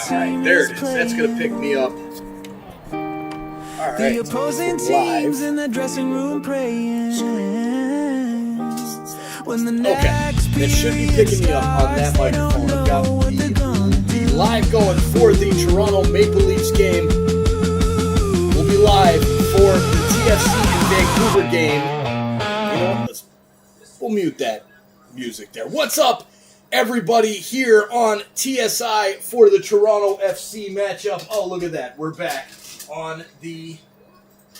team there is it is. That's going to pick me up. All right. The opposing teams in the dressing room praying. When the next it should be picking me up on that microphone. I've got the live going for the Toronto Maple Leafs game. We'll be live for the TFC and Vancouver game. You know what? We'll mute that music there. What's up, everybody, here on TSI for the Toronto FC matchup? Oh, look at that. We're back on the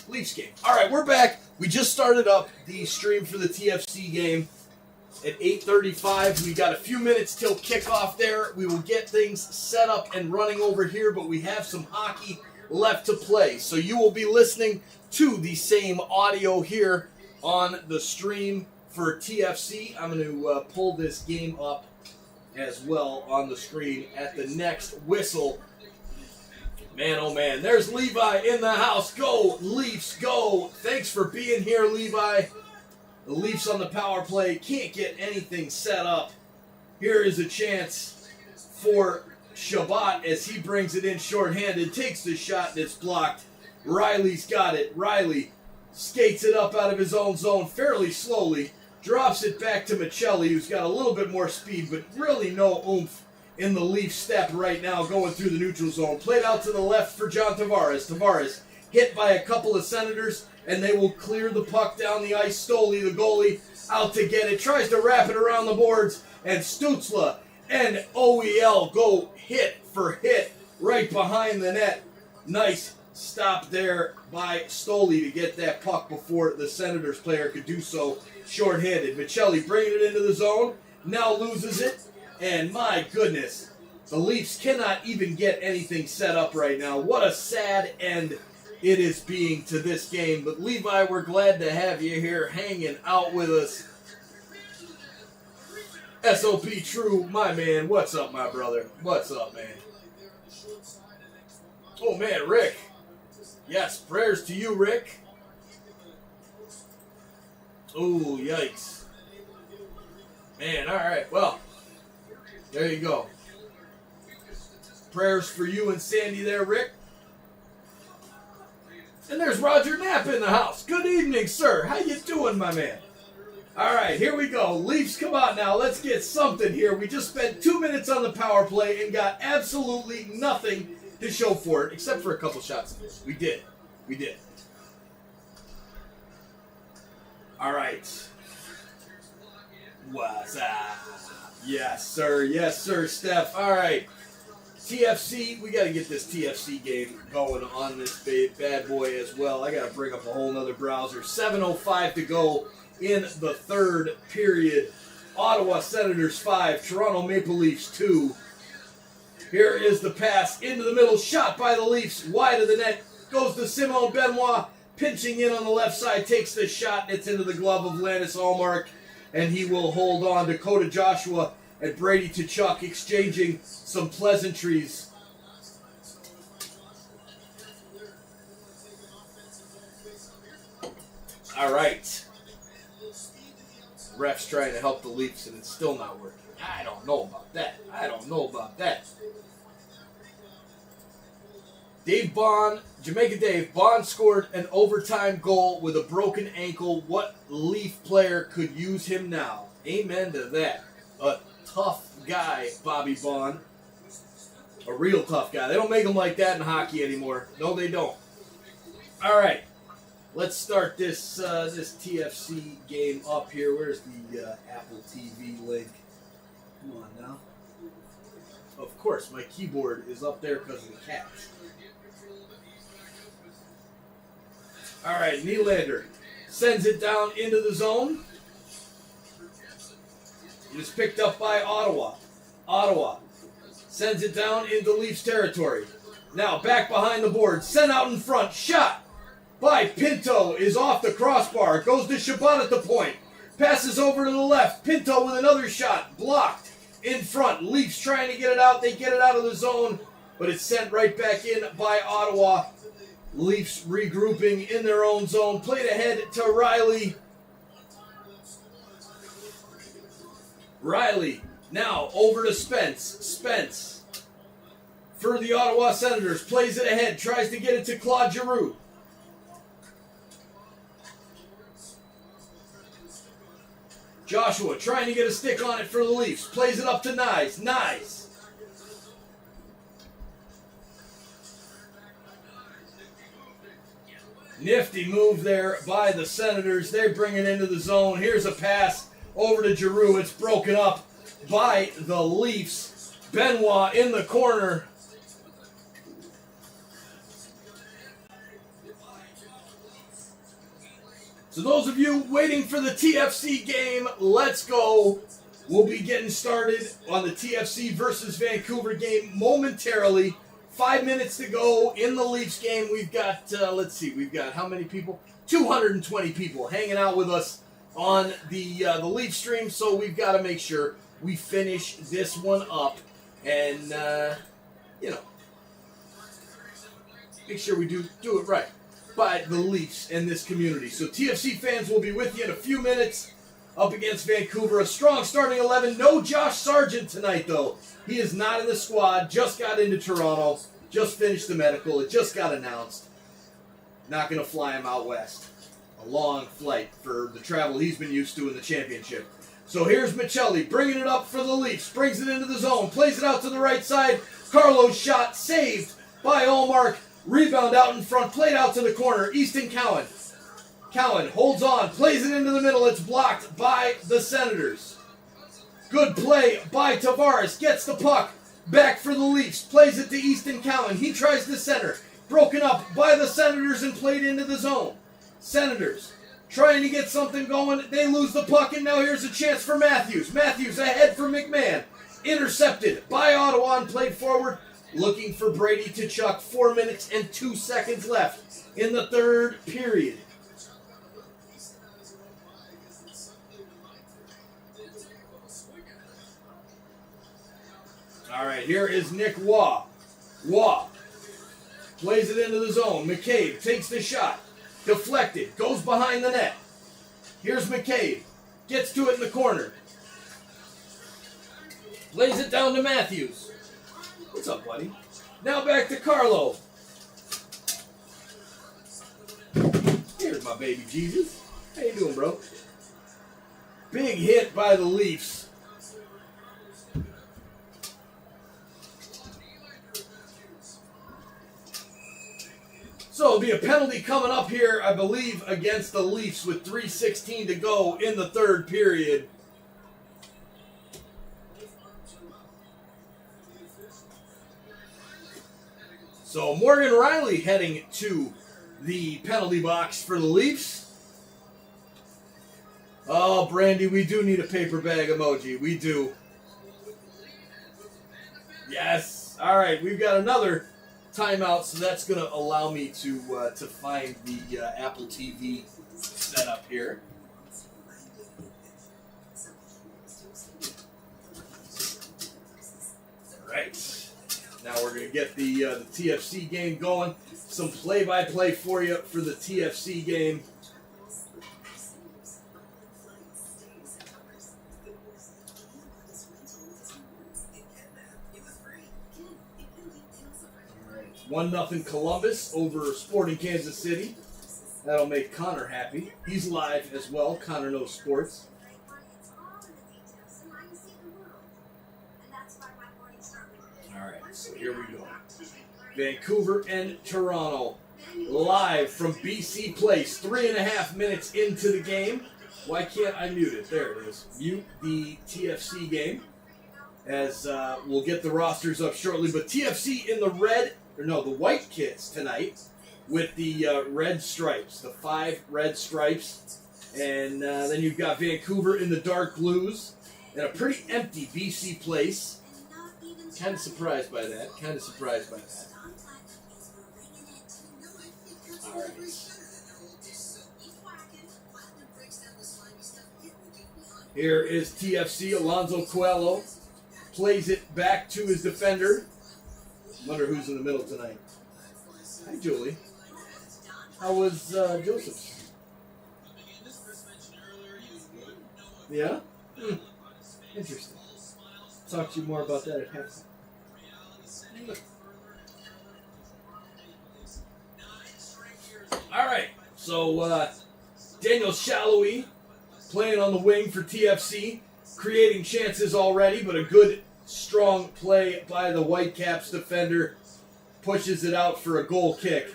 Leafs game. All right, we're back. We just started up the stream for the TFC game at 8:35. We got a few minutes till kickoff there. We will get things set up and running over here, but we have some hockey left to play. So you will be listening to the same audio here on the stream for TFC. I'm going to pull this game up as well on the screen at the next whistle. Man, oh man, there's Levi in the house. Go, Leafs, go. Thanks for being here, Levi. The Leafs on the power play can't get anything set up. Here is a chance for Shabbat as he brings it in shorthanded, takes the shot and it's blocked. Riley's got it. Riley skates it up out of his own zone fairly slowly, drops it back to Michelli, who's got a little bit more speed, but really no oomph in the Leaf step right now going through the neutral zone. Played out to the left for John Tavares. Tavares hit by a couple of Senators, and they will clear the puck down the ice. Stoli, the goalie, out to get it. Tries to wrap it around the boards, and Stützle and OEL go hit for hit right behind the net. Nice stop there by Stoli to get that puck before the Senators player could do so shorthanded. Michelli bringing it into the zone, now loses it. And my goodness, the Leafs cannot even get anything set up right now. What a sad end it is being to this game. But Levi, we're glad to have you here hanging out with us. SOP True, my man. What's up, my brother? What's up, man? Oh, man, Rick. Yes, prayers to you, Rick. Oh, yikes. Man, all right, well. There you go. Prayers for you and Sandy there, Rick. And there's Roger Knapp in the house. Good evening, sir. How you doing, my man? All right, here we go. Leafs, come on now. Let's get something here. We just spent 2 minutes on the power play and got absolutely nothing to show for it, except for a couple shots. We did. We did. All right. What's up? Yes, sir. Yes, sir, Steph. All right. TFC, we got to get this TFC game going on this bad boy as well. I got to bring up a whole nother browser. 7:05 to go in the third period. Ottawa Senators 5, Toronto Maple Leafs 2. Here is the pass into the middle. Shot by the Leafs. Wide of the net. Goes to Simon Benoit. Pinching in on the left side. Takes the shot. It's into the glove of Landis Allmark. And he will hold on. Dakota Joshua and Brady Tkachuk exchanging some pleasantries. All right. Ref's trying to help the Leafs, and it's still not working. I don't know about that. I don't know about that. Dave Bond, Jamaica Dave, Bond scored an overtime goal with a broken ankle. What Leaf player could use him now? Amen to that. A tough guy, Bobby Bond. A real tough guy. They don't make them like that in hockey anymore. No, they don't. All right. Let's start this TFC game up here. Where's the Apple TV link? Come on now. Of course, my keyboard is up there because of the cats. All right, Nylander sends it down into the zone. It is picked up by Ottawa. Ottawa sends it down into Leafs territory. Now back behind the board. Sent out in front. Shot by Pinto is off the crossbar. Goes to Shabbat at the point. Passes over to the left. Pinto with another shot. Blocked in front. Leafs trying to get it out. They get it out of the zone, but it's sent right back in by Ottawa. Leafs regrouping in their own zone. Played ahead to Riley. Riley now over to Spence. Spence for the Ottawa Senators. Plays it ahead. Tries to get it to Claude Giroux. Joshua trying to get a stick on it for the Leafs. Plays it up to Nyes. Nyes. Nifty move there by the Senators. They bring it into the zone. Here's a pass over to Giroux. It's broken up by the Leafs. Benoit in the corner. So those of you waiting for the TFC game, let's go. We'll be getting started on the TFC versus Vancouver game momentarily. 5 minutes to go in the Leafs game. We've got, let's see, we've got how many people? 220 people hanging out with us on the Leaf stream. So we've got to make sure we finish this one up and, you know, make sure we do it right by the Leafs and this community. So TFC fans will be with you in a few minutes up against Vancouver. A strong starting 11. No Josh Sargent tonight, though. He is not in the squad. Just got into Toronto. Just finished the medical. It just got announced. Not going to fly him out west. A long flight for the travel he's been used to in the championship. So here's Michelli bringing it up for the Leafs. Brings it into the zone. Plays it out to the right side. Carlo's shot saved by Allmark. Rebound out in front. Played out to the corner. Easton Cowan. Cowan holds on. Plays it into the middle. It's blocked by the Senators. Good play by Tavares. Gets the puck. Back for the Leafs. Plays it to Easton Cowan. He tries to center. Broken up by the Senators and played into the zone. Senators trying to get something going. They lose the puck, and now here's a chance for Matthews. Matthews ahead for McMahon. Intercepted by Ottawa and played forward. Looking for Brady to chuck. 4 minutes and 2 seconds left in the third period. All right, here is Nick Waugh. Waugh plays it into the zone. McCabe takes the shot. Deflected. Goes behind the net. Here's McCabe. Gets to it in the corner. Lays it down to Matthews. What's up, buddy? Now back to Carlo. Here's my baby Jesus. How you doing, bro? Big hit by the Leafs. So it'll be a penalty coming up here, I believe, against the Leafs with 3:16 to go in the third period. So Morgan Riley heading to the penalty box for the Leafs. Oh, Brandy, we do need a paper bag emoji. We do. Yes. All right, we've got another timeout, so that's going to allow me to find the Apple TV setup here. All right. Now we're going to get the TFC game going. Some play-by-play for you for the TFC game. All right. 1-0 Columbus over Sporting Kansas City. That'll make Connor happy. He's live as well. Connor knows sports. All right, so here we go. Vancouver and Toronto, live from BC Place. 3.5 minutes into the game. Why can't I mute it? There it is. Mute the TFC game, as we'll get the rosters up shortly. But TFC in the the white kits tonight with the red stripes, the 5 red stripes. And then you've got Vancouver in the dark blues and a pretty empty BC Place. Kind of surprised by that. All right. Here is TFC. Alonzo Coelho plays it back to his defender. Wonder who's in the middle tonight. Hi, Julie. How was Joseph's? Yeah? Interesting. Talk to you more about that at halftime. All right. So Daniel Shallowy playing on the wing for TFC, creating chances already, but a good, strong play by the Whitecaps defender. Pushes it out for a goal kick.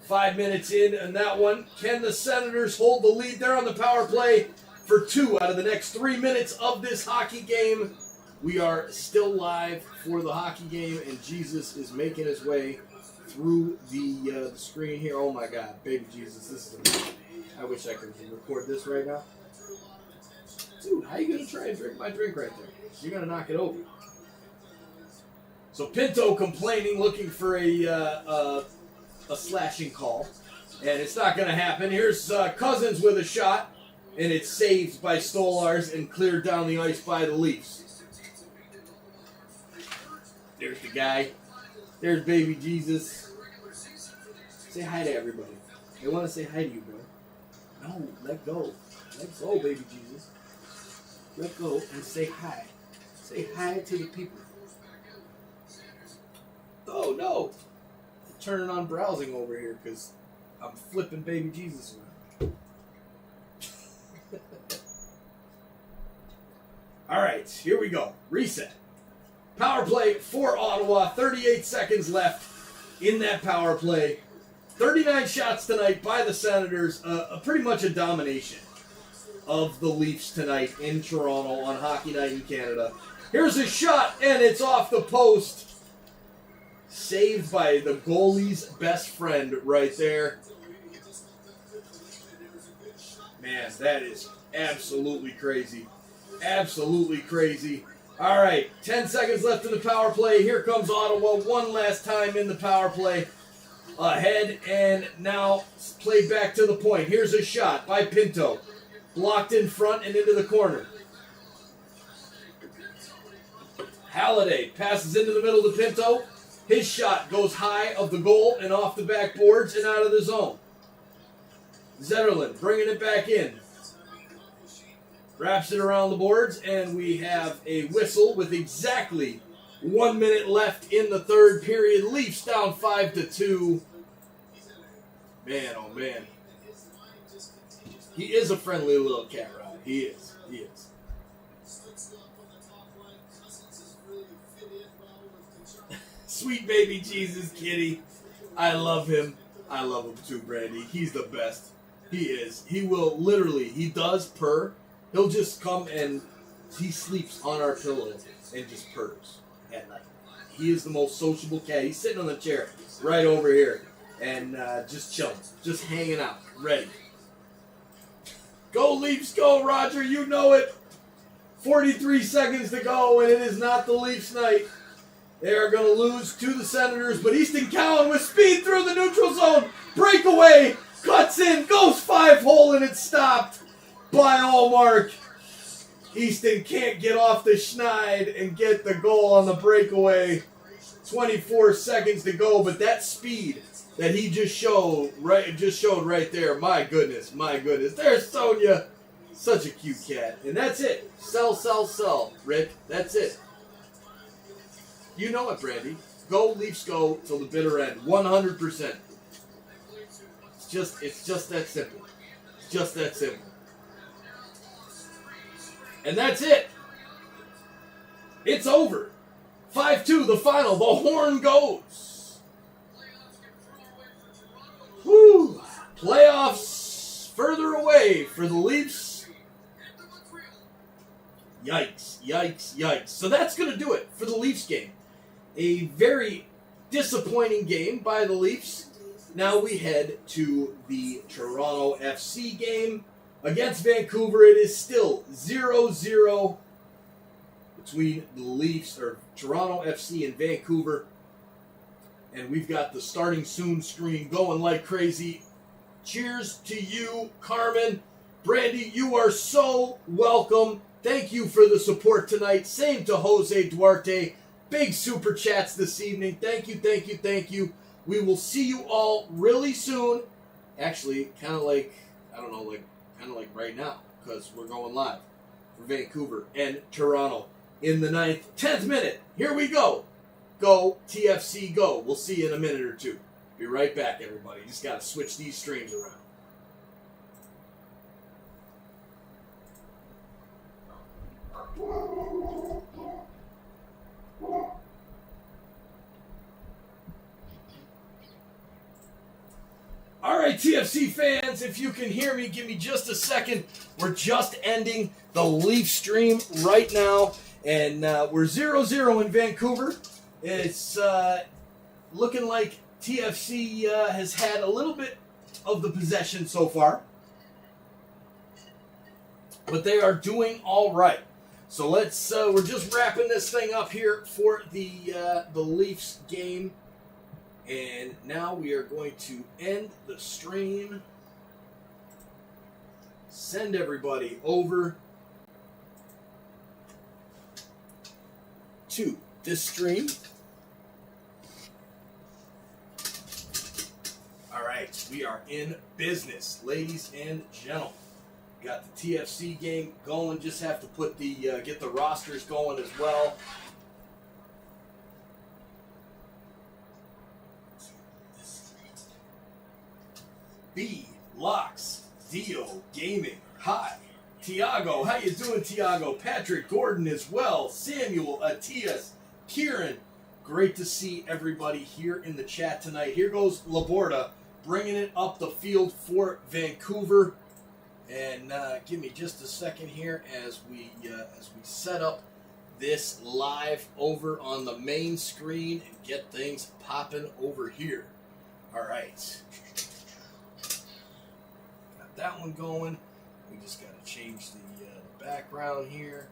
5 minutes in on that one. Can the Senators hold the lead there on the power play for 2 out of the next 3 minutes of this hockey game? We are still live for the hockey game, and Jesus is making his way through the screen here. Oh my God, baby Jesus, this is amazing. I wish I could record this right now. Dude, how you gonna try and drink my drink right there? You're gonna knock it over. So Pinto complaining, looking for a slashing call, and it's not gonna happen. Here's Cousins with a shot, and it's saved by Stolars and cleared down the ice by the Leafs. There's the guy. There's baby Jesus. Say hi to everybody. They want to say hi to you, bro. No, let go. Let go, baby Jesus. Let go and say hi. Say hi to the people. Oh, no. I'm turning on browsing over here because I'm flipping baby Jesus around. All right, here we go. Reset. Power play for Ottawa. 38 seconds left in that power play. 39 shots tonight by the Senators. Pretty much a domination of the Leafs tonight in Toronto on Hockey Night in Canada. Here's a shot, and it's off the post. Saved by the goalie's best friend right there. Man, that is absolutely crazy. Absolutely crazy. All right, 10 seconds left in the power play. Here comes Ottawa one last time in the power play. Ahead, and now played back to the point. Here's a shot by Pinto. Blocked in front and into the corner. Halliday passes into the middle to Pinto. His shot goes high of the goal and off the backboards and out of the zone. Zetterlund bringing it back in. Wraps it around the boards, and we have a whistle with exactly 1 minute left in the third period. Leafs down 5-2. Man, oh man. He is a friendly little cat, right? He is. He is. Sweet baby Jesus kitty. I love him. I love him too, Brandy. He's the best. He is. He will literally, he does purr. He'll just come and he sleeps on our pillow and just purrs at night. He is the most sociable cat. He's sitting on the chair right over here and just chilling, just hanging out, ready. Go Leafs, go Roger, you know it. 43 seconds to go, and it is not the Leafs night. They are going to lose to the Senators, but Easton Cowan with speed through the neutral zone. Breakaway, cuts in, goes 5-hole, and it's stopped by Allmark. Easton can't get off the schneid and get the goal on the breakaway. 24 seconds to go, but that speed that he just showed right there. My goodness, my goodness. There's Sonia. Such a cute cat. And that's it. Sell, sell, sell, Rick. That's it. You know it, Brandy. Go Leafs, go till the bitter end. 100%. It's just that simple. It's just that simple. And that's it. It's over. 5-2, the final. The horn goes. Woo! Playoffs further away for the Leafs. Yikes, yikes, yikes. So that's going to do it for the Leafs game. A very disappointing game by the Leafs. Now we head to the Toronto FC game. Against Vancouver, it is still 0-0 between the Leafs, or Toronto FC and Vancouver. And we've got the starting soon screen going like crazy. Cheers to you, Carmen. Brandy, you are so welcome. Thank you for the support tonight. Same to Jose Duarte. Big super chats this evening. Thank you, thank you, thank you. We will see you all really soon. Actually, kind of like right now, because we're going live for Vancouver and Toronto in the 10th minute. Here we go. Go, TFC, go. We'll see you in a minute or two. Be right back, everybody. Just got to switch these streams around. All right, TFC fans, if you can hear me, give me just a second. We're just ending the Leaf stream right now, and we're 0-0 in Vancouver. It's looking like TFC has had a little bit of the possession so far, but they are doing all right. So let's we're just wrapping this thing up here for the Leafs game. And now we are going to end the stream. Send everybody over to this stream. All right, we are in business, ladies and gentlemen. Got the TFC game going. Just have to put the get the rosters going as well. B Locks Dio Gaming. Hi, Tiago. How you doing, Tiago? Patrick Gordon as well. Samuel Atias, Kieran. Great to see everybody here in the chat tonight. Here goes Laborda, bringing it up the field for Vancouver. And give me just a second here as we set up this live over on the main screen and get things popping over here. All right. That one going. We just got to change the background here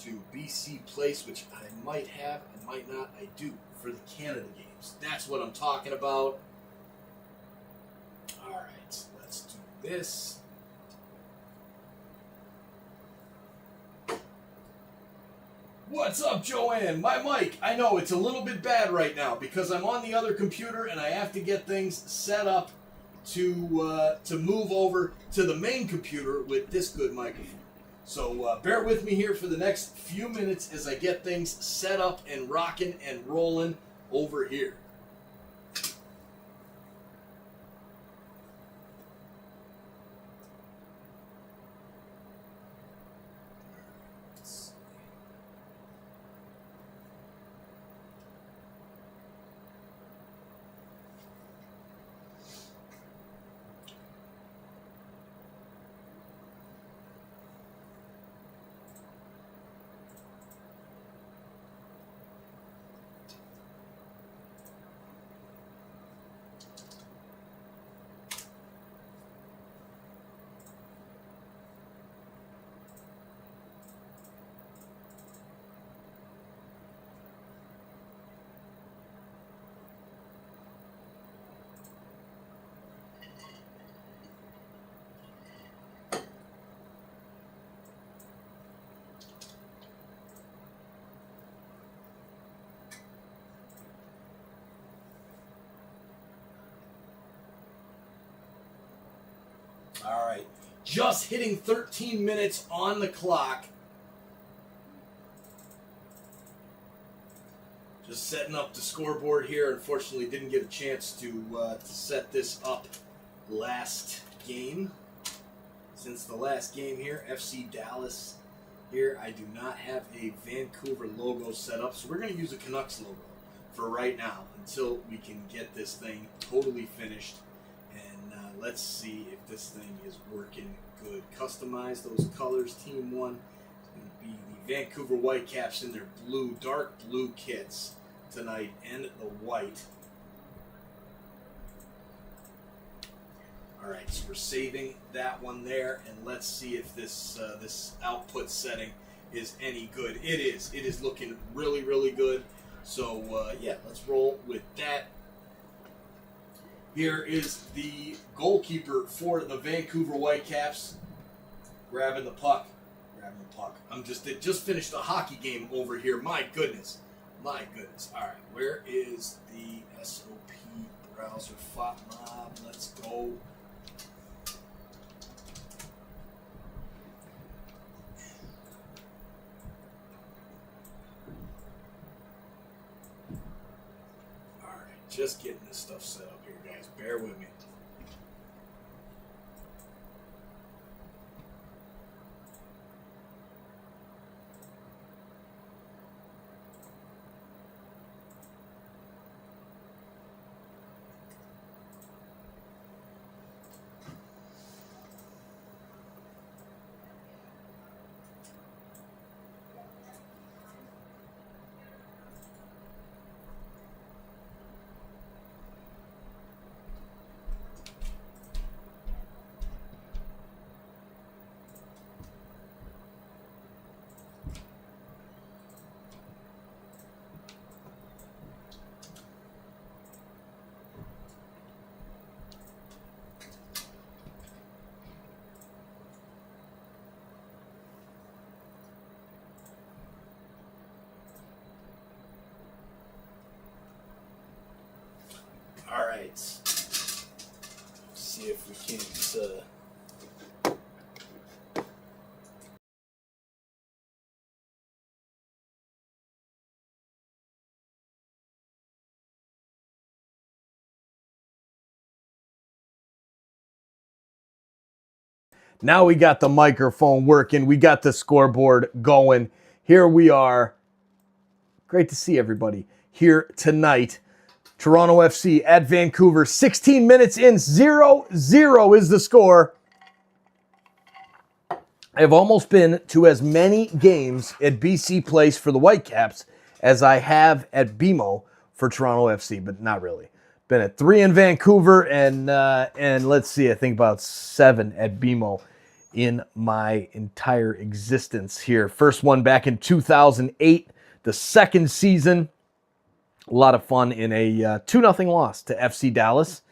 to BC Place, which I might have, I might not, I do, for the Canada games. That's what I'm talking about. All right, let's do this. What's up, Joanne? My mic, I know it's a little bit bad right now because I'm on the other computer and I have to get things set up to move over to the main computer with this good microphone. So bear with me here for the next few minutes as I get things set up and rocking and rolling over here. All right, just hitting 13 minutes on the clock. Just setting up the scoreboard here. Unfortunately, didn't get a chance to set this up last game. Since the last game here, FC Dallas here, I do not have a Vancouver logo set up, so we're going to use a Canucks logo for right now until we can get this thing totally finished. Let's see if this thing is working good. Customize those colors. Team 1 is going to be the Vancouver Whitecaps in their blue, dark blue kits tonight, and the white. All right, so we're saving that one there, and let's see if this this output setting is any good. It is. It is looking really, really good. So yeah, let's roll with that. Here is the goalkeeper for the Vancouver Whitecaps. Grabbing the puck. It just finished a hockey game over here. My goodness. All right, where is the SOP browser FOTMob? Let's go. All right, just getting this stuff set up here, guys. guys. Bear with me. All right. Let's see if we can't. Now we got the microphone working. We got the scoreboard going. Here we are. Great to see everybody here tonight. Toronto FC at Vancouver. 16 minutes in. 0-0 is the score. I have almost been to as many games at BC Place for the Whitecaps as I have at BMO for Toronto FC, but not really. Been at 3 in Vancouver and let's see, I think about 7 at BMO in my entire existence here. First one back in 2008, the second season. A lot of fun in a 2-0 loss to FC Dallas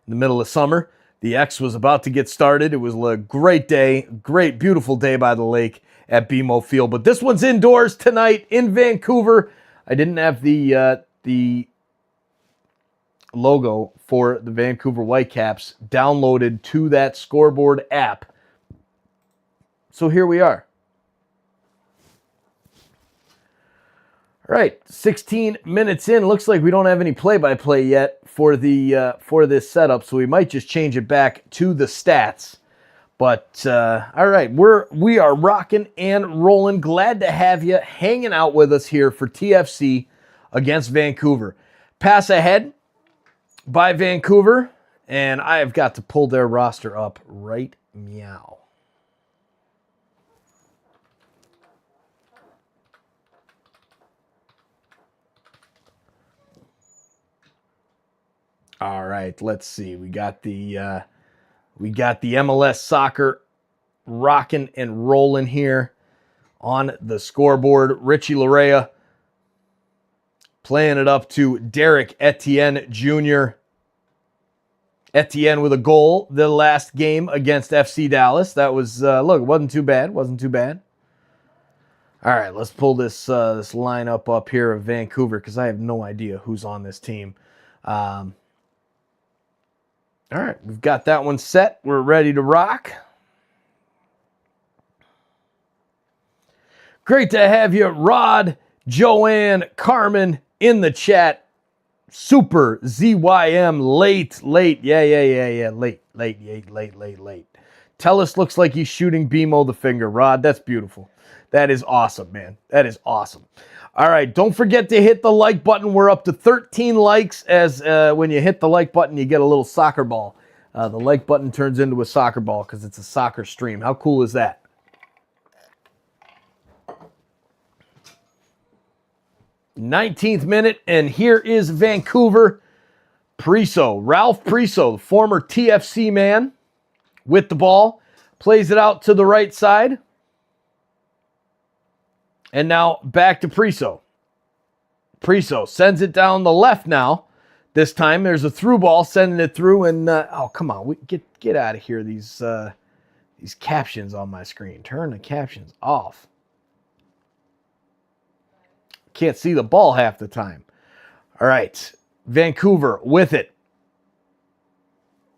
in the middle of summer. The X was about to get started. It was a great day, great, beautiful day by the lake at BMO Field. But this one's indoors tonight in Vancouver. I didn't have the logo for the Vancouver Whitecaps downloaded to that scoreboard app. So here we are. All right, 16 minutes in. Looks like we don't have any play-by-play yet for this setup, so we might just change it back to the stats. But all right, we are rocking and rolling. Glad to have you hanging out with us here for TFC against Vancouver. Pass ahead by Vancouver, and I have got to pull their roster up right meow. All right, let's see. We got the MLS soccer rocking and rolling here on the scoreboard. Richie Larea playing it up to Derek Etienne Jr. Etienne with a goal the last game against FC Dallas. That was, look, it wasn't too bad. All right, let's pull this lineup up here of Vancouver because I have no idea who's on this team. All right, we've got that one set. We're ready to rock. Great to have you, Rod, Joanne, Carmen in the chat. Super ZYM late. Yeah. Late. Tellis looks like he's shooting BMO the finger. Rod, that's beautiful. That is awesome, man. That is awesome. All right, don't forget to hit the like button. We're up to 13 likes. As when you hit the like button, you get a little soccer ball. The like button turns into a soccer ball because it's a soccer stream. How cool is that? '19th minute, and here is Vancouver. Ralph Priso, the former TFC man, with the ball. Plays it out to the right side. And now back to Priso. Priso sends it down the left now. This time there's a through ball sending it through. And, oh, come on. Get out of here, these captions on my screen. Turn the captions off. Can't see the ball half the time. All right. Vancouver with it.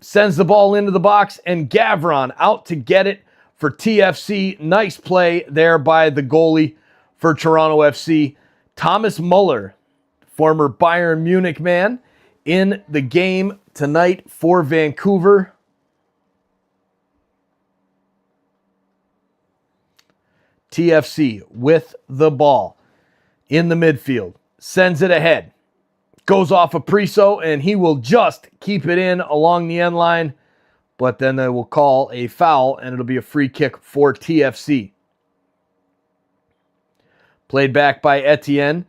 Sends the ball into the box. And Gavron out to get it for TFC. Nice play there by the goalie for Toronto FC. Thomas Muller, former Bayern Munich man, in the game tonight for Vancouver. TFC with the ball in the midfield. Sends it ahead. Goes off of Priso, and he will just keep it in along the end line. But then they will call a foul, and it'll be a free kick for TFC. Played back by Etienne.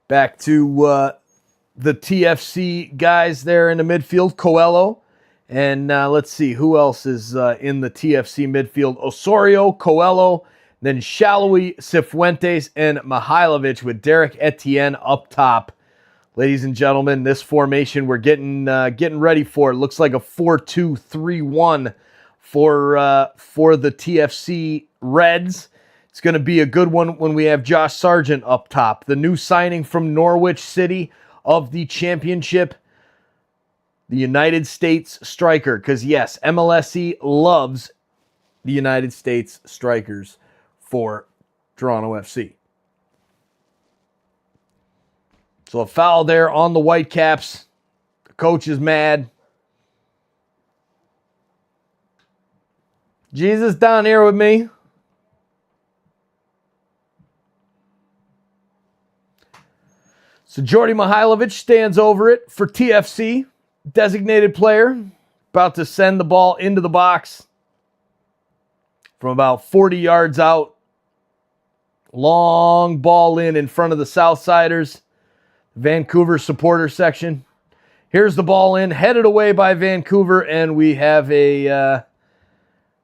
Back to the TFC guys there in the midfield. Coelho. And let's see, who else is in the TFC midfield? Osorio, Coelho, then Shallowy, Cifuentes, and Mihailovic with Derek Etienne up top. Ladies and gentlemen, this formation we're getting ready for. It looks like a 4-2-3-1 for the TFC Reds. It's going to be a good one when we have Josh Sargent up top. The new signing from Norwich City of the championship, the United States striker. Because yes, MLSE loves the United States strikers for Toronto FC. So a foul there on the Whitecaps. The coach is mad. Jesus down here with me. So Jordi Mihailovic stands over it for TFC. Designated player. About to send the ball into the box. From about 40 yards out. Long ball in front of the Southsiders. Vancouver supporter section. Here's the ball in, headed away by Vancouver, and we have a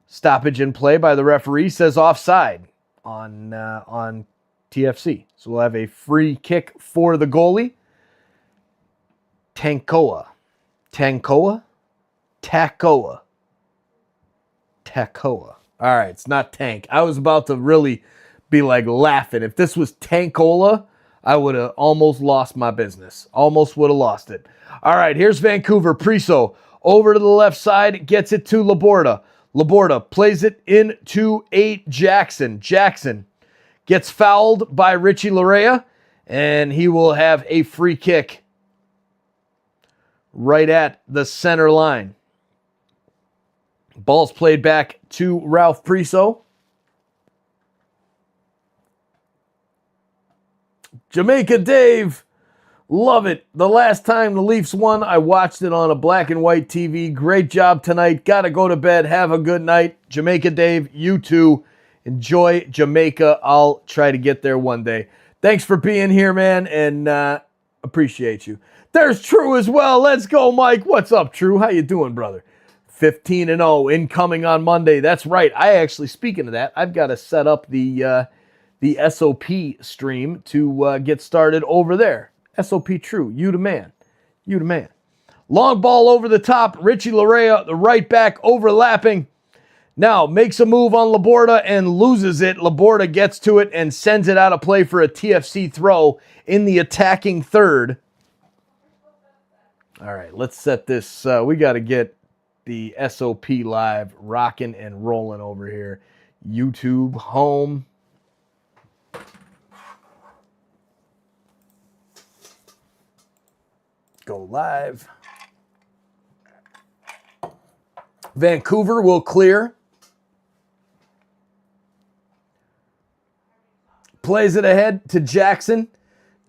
stoppage in play by the referee. Says offside on TFC. So we'll have a free kick for the goalie. Takoa. All right, it's not Tank. I was about to really be like laughing. If this was Tankola, I would have almost lost my business. Almost would have lost it. All right, here's Vancouver. Priso over to the left side, gets it to Laborda. Laborda plays it into Jackson. Jackson gets fouled by Richie Larea, and he will have a free kick right at the center line. Ball's played back to Ralph Priso. Jamaica Dave, love it. The last time the Leafs won, I watched it on a black and white TV. Great job tonight. Gotta go to bed. Have a good night. Jamaica Dave, you too. Enjoy Jamaica. I'll try to get there one day. Thanks for being here, man, and appreciate you. There's True as well. Let's go, Mike. What's up, True? How you doing, brother? 15-0 incoming on Monday. That's right. I actually, speaking of that, I've got to set up the SOP stream to get started over there. SOP True, you the man. You the man. Long ball over the top. Richie Larea, the right back, overlapping. Now makes a move on Laborda and loses it. Laborda gets to it and sends it out of play for a TFC throw in the attacking third. All right, let's set this. We got to get the SOP live rocking and rolling over here. YouTube home. Go live. Vancouver will clear. Plays it ahead to Jackson.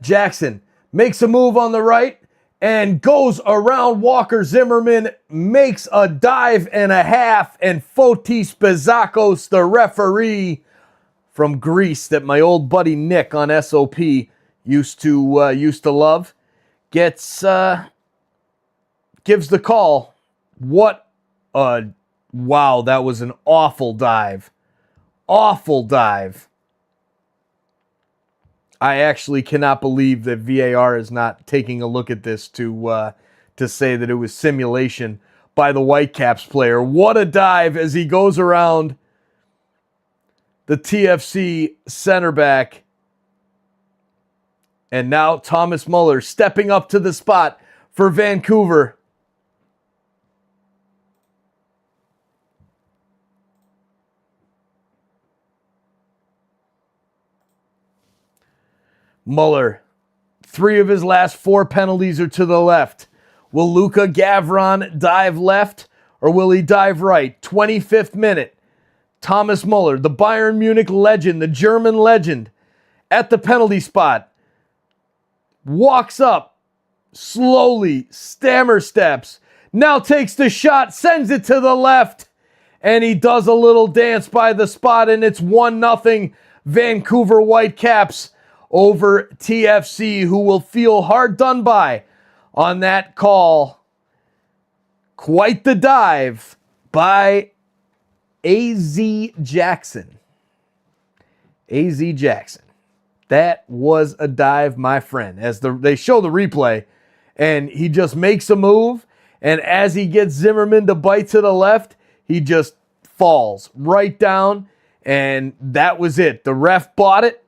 Jackson makes a move on the right and goes around Walker Zimmerman, makes a dive and a half, and Fotis Bezakos, the referee from Greece that my old buddy Nick on SOP used to love, gives the call. Wow, that was an awful dive. Awful dive. I actually cannot believe that VAR is not taking a look at this to say that it was simulation by the Whitecaps player. What a dive as he goes around the TFC center back. And now Thomas Muller stepping up to the spot for Vancouver. Muller, 3 of his last 4 penalties are to the left. Will Luka Gavron dive left or will he dive right? 25th minute. Thomas Muller, the Bayern Munich legend, the German legend, at the penalty spot. Walks up, slowly, stammer steps. Now takes the shot, sends it to the left. And he does a little dance by the spot, and it's 1-0 Vancouver Whitecaps over TFC, who will feel hard done by on that call. Quite the dive by A.Z. Jackson. A.Z. Jackson. That was a dive, my friend. As they show the replay, and he just makes a move, and as he gets Zimmerman to bite to the left, he just falls right down, and that was it. The ref bought it,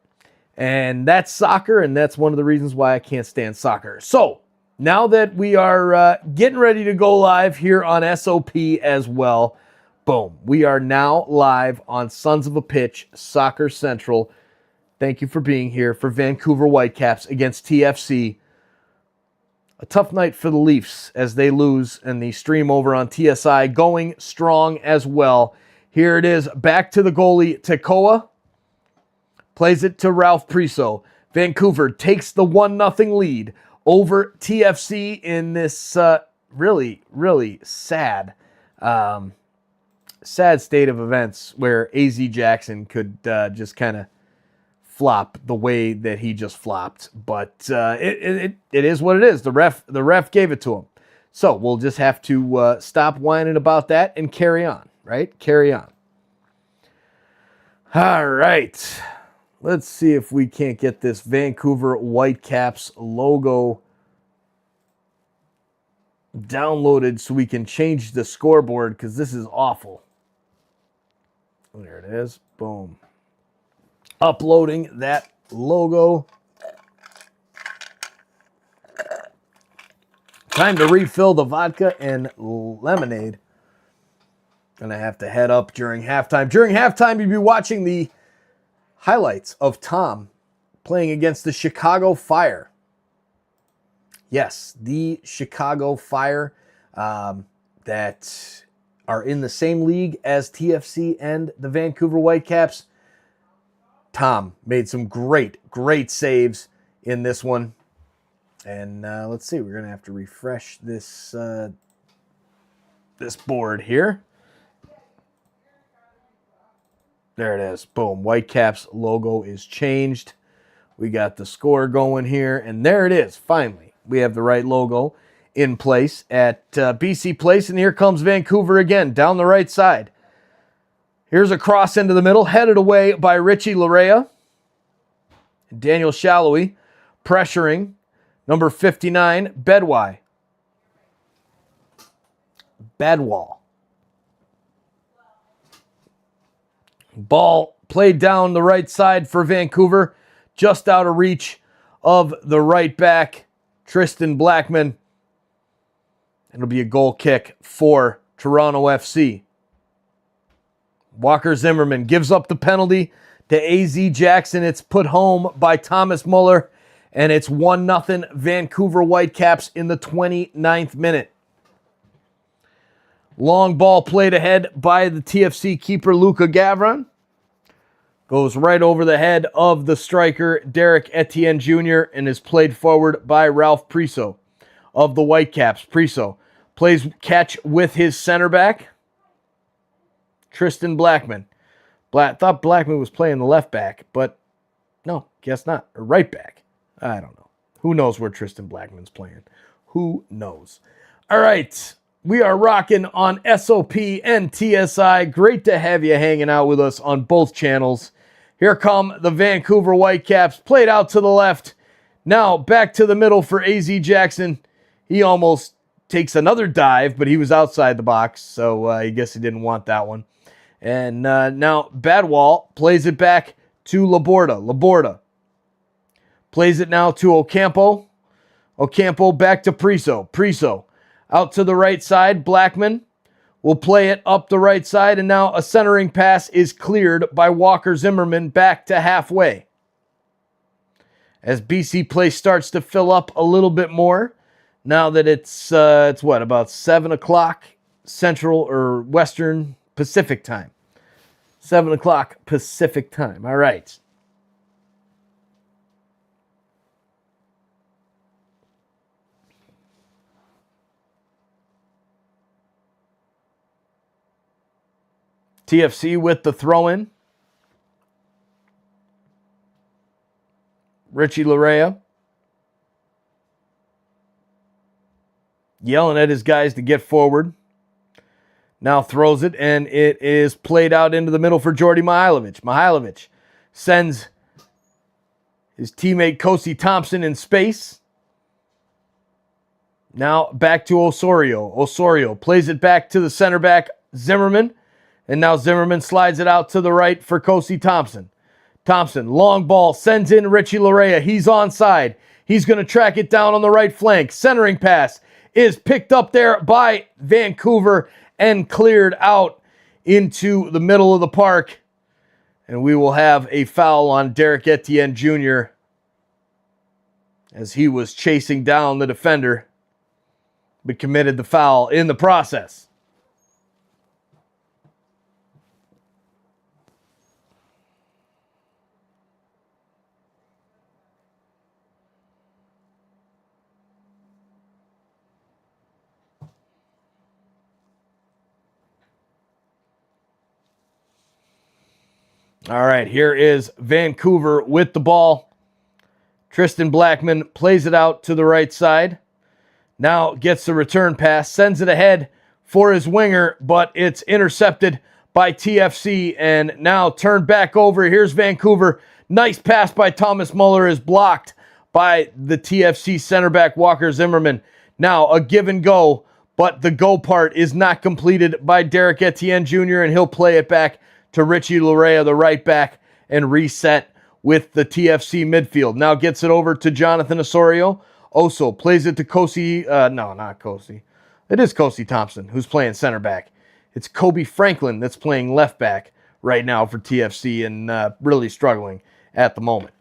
and that's soccer, and that's one of the reasons why I can't stand soccer. So, now that we are getting ready to go live here on SOP as well, boom, we are now live on Sons of a Pitch, Soccer Central. Thank you for being here for Vancouver Whitecaps against TFC. A tough night for the Leafs as they lose, and the stream over on TSI going strong as well. Here it is, back to the goalie, Tekoa. Plays it to Ralph Priso. Vancouver takes the 1-0 lead over TFC in this really, really sad state of events where A.Z. Jackson could just kind of flop the way that he just flopped. But it is what it is. The ref gave it to him. So we'll just have to stop whining about that and carry on, right? Carry on. All right. Let's see if we can't get this Vancouver Whitecaps logo downloaded so we can change the scoreboard, because this is awful. There it is. Boom. Uploading that logo. Time to refill the vodka and lemonade. Gonna have to head up during halftime. During halftime, you'll be watching the highlights of Tom playing against the Chicago Fire. Yes, the Chicago Fire that are in the same league as TFC and the Vancouver Whitecaps. Tom made some great saves in this one. And let's see, we're going to have to refresh this this board here. There it is. Boom. Whitecaps logo is changed. We got the score going here. And there it is. Finally, we have the right logo in place at BC Place. And here comes Vancouver again down the right side. Here's a cross into the middle, headed away by Richie Larea. Daniel Shallowy pressuring number 59, Badwall. Ball played down the right side for Vancouver, just out of reach of the right back, Tristan Blackman. It'll be a goal kick for Toronto FC. Walker Zimmerman gives up the penalty to A.Z. Jackson. It's put home by Thomas Muller, and it's 1-0 Vancouver Whitecaps in the 29th minute. Long ball played ahead by the TFC keeper, Luka Gavron. Goes right over the head of the striker, Derek Etienne Jr., and is played forward by Ralph Priso of the Whitecaps. Priso plays catch with his center back, Tristan Blackman. Thought Blackman was playing the left back, but no, guess not. Or right back. I don't know. Who knows where Tristan Blackman's playing? Who knows? All right. We are rocking on SOP and TSI. Great to have you hanging out with us on both channels. Here come the Vancouver Whitecaps. Played out to the left. Now back to the middle for A.Z. Jackson. He almost takes another dive, but he was outside the box, so I guess he didn't want that one. And now Badwall plays it back to Laborda. Laborda plays it now to Ocampo. Ocampo back to Priso. Priso out to the right side. Blackman will play it up the right side, and now a centering pass is cleared by Walker Zimmerman back to halfway. As BC Place starts to fill up a little bit more, Now that it's what, about 7 o'clock Central or Western Pacific time. 7 o'clock Pacific time. All right. TFC with the throw-in. Richie Larea yelling at his guys to get forward. Now throws it, and it is played out into the middle for Jordy Mihailovic. Mihailovic sends his teammate Kosi Thompson in space. Now back to Osorio. Osorio plays it back to the center back, Zimmerman. And now Zimmerman slides it out to the right for Kosi Thompson. Thompson, long ball, sends in Richie Larea. He's onside. He's going to track it down on the right flank. Centering pass is picked up there by Vancouver and cleared out into the middle of the park. And we will have a foul on Derek Etienne Jr. as he was chasing down the defender, but committed the foul in the process. All right, here is Vancouver with the ball. Tristan Blackman plays it out to the right side. Now gets the return pass, sends it ahead for his winger, but it's intercepted by TFC and now turned back over. Here's Vancouver. Nice pass by Thomas Muller is blocked by the TFC center back Walker Zimmerman. Now a give and go, but the go part is not completed by Derek Etienne Jr. and he'll play it back to Richie Larea, the right back, and reset with the TFC midfield. Now gets it over to Jonathan Osorio. Oso plays it to Kosi. No, not Kosi. It is Kosi Thompson who's playing center back. It's Kobe Franklin that's playing left back right now for TFC and really struggling at the moment.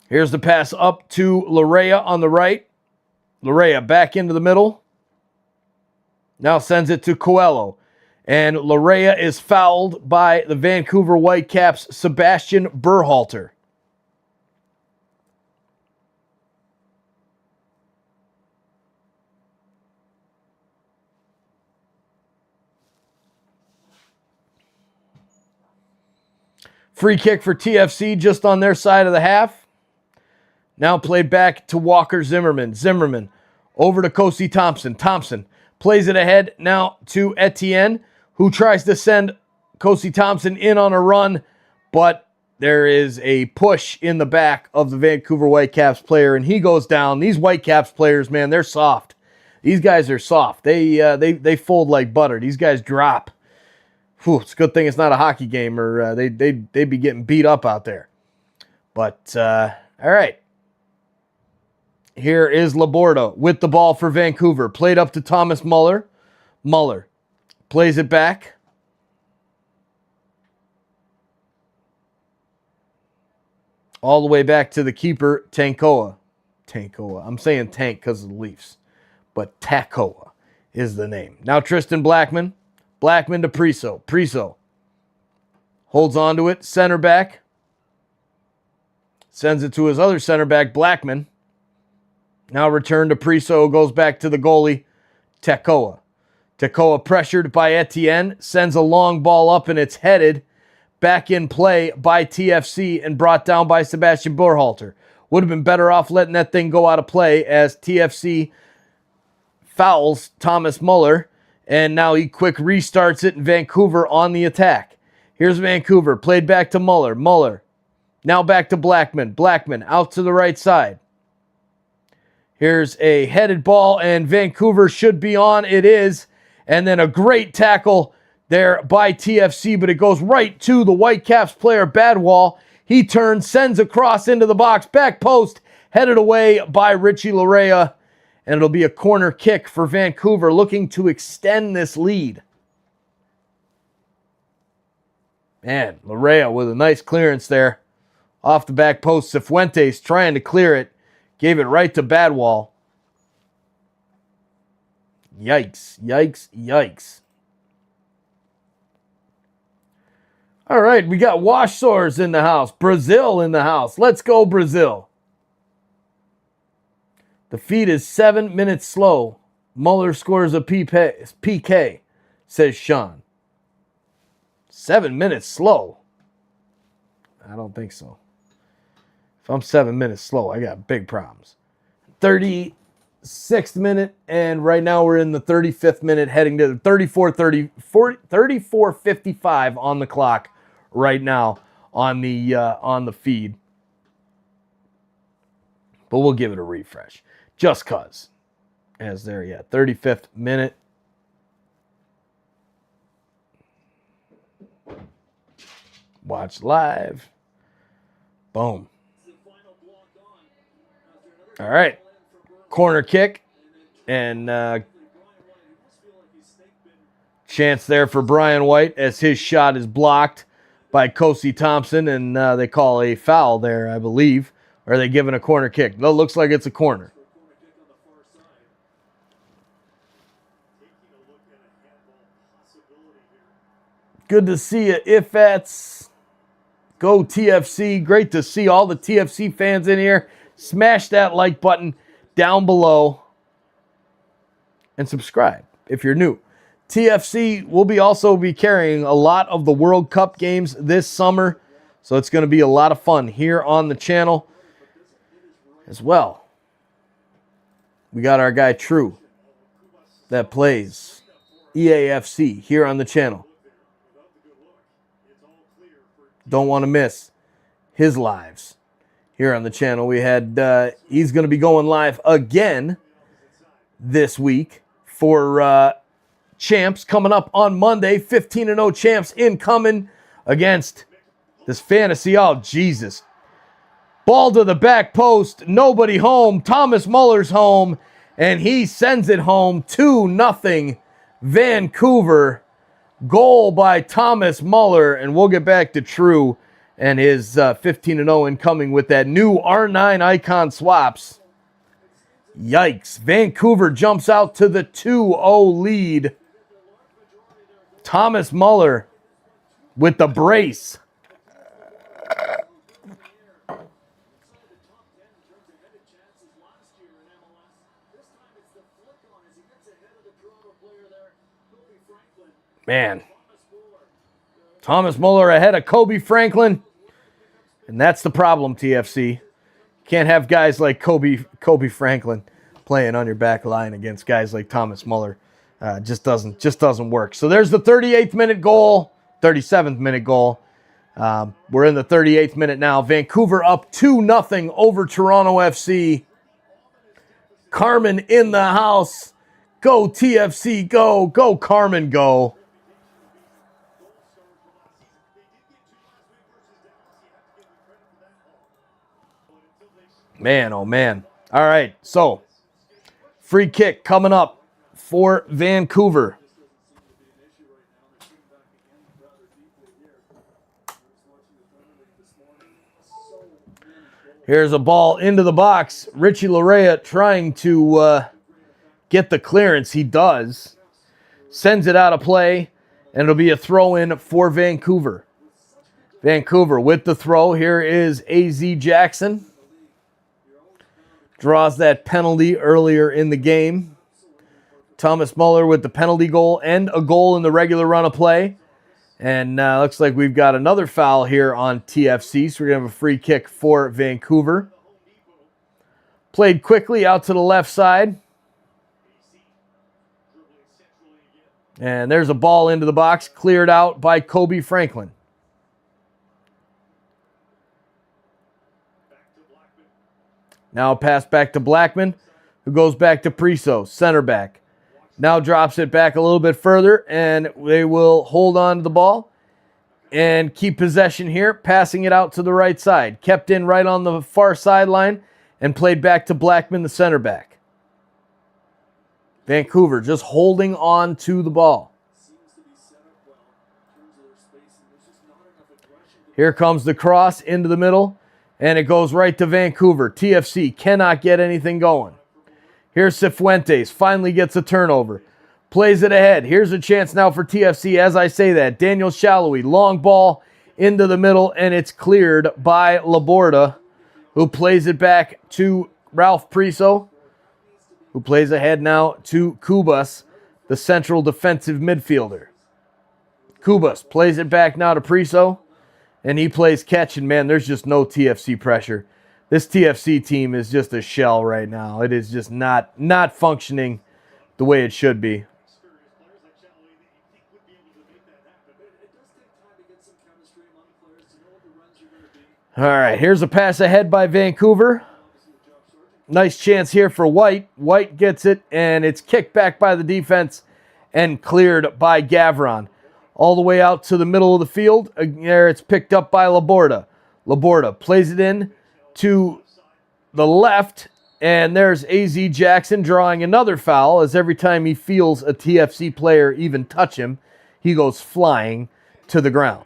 Here's the pass up to Larea on the right. Larea back into the middle. Now sends it to Coelho. And Larea is fouled by the Vancouver Whitecaps' Sebastian Berhalter. Free kick for TFC just on their side of the half. Now played back to Walker Zimmerman. Zimmerman over to Kosi Thompson. Thompson plays it ahead now to Etienne, who tries to send Kosi Thompson in on a run, but there is a push in the back of the Vancouver Whitecaps player, and he goes down. These Whitecaps players, man, they're soft. These guys are soft. They fold like butter. These guys drop. Whew, it's a good thing it's not a hockey game, or they'd be getting beat up out there. But, all right. Here is Laborda with the ball for Vancouver. Played up to Thomas Muller. Muller plays it back. All the way back to the keeper, Tankoa. Tankoa. I'm saying Tank because of the Leafs. But Takoa is the name. Now Tristan Blackman. Blackman to Priso. Priso holds on to it. Center back. Sends it to his other center back, Blackman. Now return to Priso, goes back to the goalie, Tekoa. Tekoa pressured by Etienne, sends a long ball up and it's headed back in play by TFC and brought down by Sebastian Berhalter. Would have been better off letting that thing go out of play as TFC fouls Thomas Muller and now he quick restarts it in Vancouver on the attack. Here's Vancouver, played back to Muller. Muller, now back to Blackman. Blackman out to the right side. Here's a headed ball, and Vancouver should be on. It is. And then a great tackle there by TFC, but it goes right to the Whitecaps player, Badwall. He turns, sends a cross into the box, back post, headed away by Richie Larea. And it'll be a corner kick for Vancouver, looking to extend this lead. Man, Larea with a nice clearance there Off the back post, Cifuentes trying to clear it. Gave it right to Badwall. Yikes, yikes, yikes. All right, we got Wash Sores in the house. Brazil in the house. Let's go, Brazil. The feed is 7 minutes slow. Muller scores a PK, says Sean. 7 minutes slow? I don't think so. If I'm 7 minutes slow, I got big problems. 36th minute, and right now we're in the 35th minute, heading to 34:55 on the clock right now on the feed. But we'll give it a refresh, just cause. As there, yeah, 35th minute. Watch live. Boom. All right. Corner kick. And chance there for Brian White as his shot is blocked by Kosi Thompson. And they call a foul there, I believe. Or are they giving a corner kick? No, it looks like it's a corner. Good to see you, Ifats. Go TFC. Great to see all the TFC fans in here. Smash that like button down below. And subscribe if you're new. TFC will also be carrying a lot of the World Cup games this summer. So it's going to be a lot of fun here on the channel as well. We got our guy True that plays EAFC here on the channel. Don't want to miss his lives here on the channel. We had he's going to be going live again this week for champs coming up on Monday. 15-0 champs incoming against this fantasy. Oh, Jesus. Ball to the back post. Nobody home. Thomas Muller's home. And he sends it home 2-0 Vancouver. Goal by Thomas Muller. And we'll get back to True and his 15-0 incoming with that new R9 icon swaps. Yikes. Vancouver jumps out to the 2-0 lead. Thomas Muller with the brace. Man. Thomas Muller ahead of Kobe Franklin. And that's the problem, TFC. Can't have guys like Kobe Franklin playing on your back line against guys like Thomas Muller. Just doesn't work. So there's the 38th minute goal, 37th minute goal. We're in the 38th minute now. Vancouver up 2-0 over Toronto FC. Carmen in the house. Go TFC, go. Go Carmen, go. Man, oh man. All right, so free kick coming up for Vancouver. Here's a ball into the box. Richie Larea trying to get the clearance. He does. Sends it out of play, and it'll be a throw-in for Vancouver. Vancouver with the throw. Here is A.Z. Jackson. Draws that penalty earlier in the game. Thomas Muller with the penalty goal and a goal in the regular run of play. And looks like we've got another foul here on TFC. So we're going to have a free kick for Vancouver. Played quickly out to the left side. And there's a ball into the box. Cleared out by Kobe Franklin. Now a pass back to Blackman, who goes back to Priso, center back. Now drops it back a little bit further, and they will hold on to the ball and keep possession here, passing it out to the right side. Kept in right on the far sideline and played back to Blackman, the center back. Vancouver just holding on to the ball. Here comes the cross into the middle. And it goes right to Vancouver. TFC cannot get anything going. Here's Cifuentes. Finally gets a turnover. Plays it ahead. Here's a chance now for TFC. As I say that, Daniel Shallowy. Long ball into the middle, and it's cleared by Laborda, who plays it back to Ralph Priso, who plays ahead now to Kubas, the central defensive midfielder. Kubas plays it back now to Priso, and he plays catch, and man, there's just no TFC pressure. This TFC team is just a shell right now. It is just not functioning the way it should be. All right, here's a pass ahead by Vancouver. Nice chance here for White. White gets it, and it's kicked back by the defense and cleared by Gavron. All the way out to the middle of the field. There it's picked up by Laborda. Laborda plays it in to the left, and there's AZ Jackson drawing another foul, as every time he feels a TFC player even touch him, he goes flying to the ground.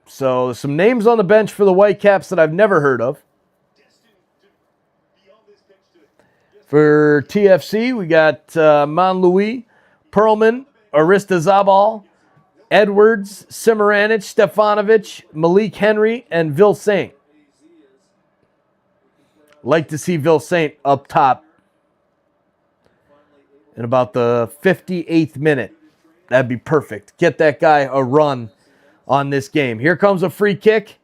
So some names on the bench for the Whitecaps that I've never heard of. For TFC, we got Monlouis, Perlman, Aristizabal, Edwards, Cimaranic, Stefanovic, Malik Henry, and Vilsaint. Like to see Vilsaint up top in about the 58th minute. That'd be perfect. Get that guy a run on this game. Here comes a free kick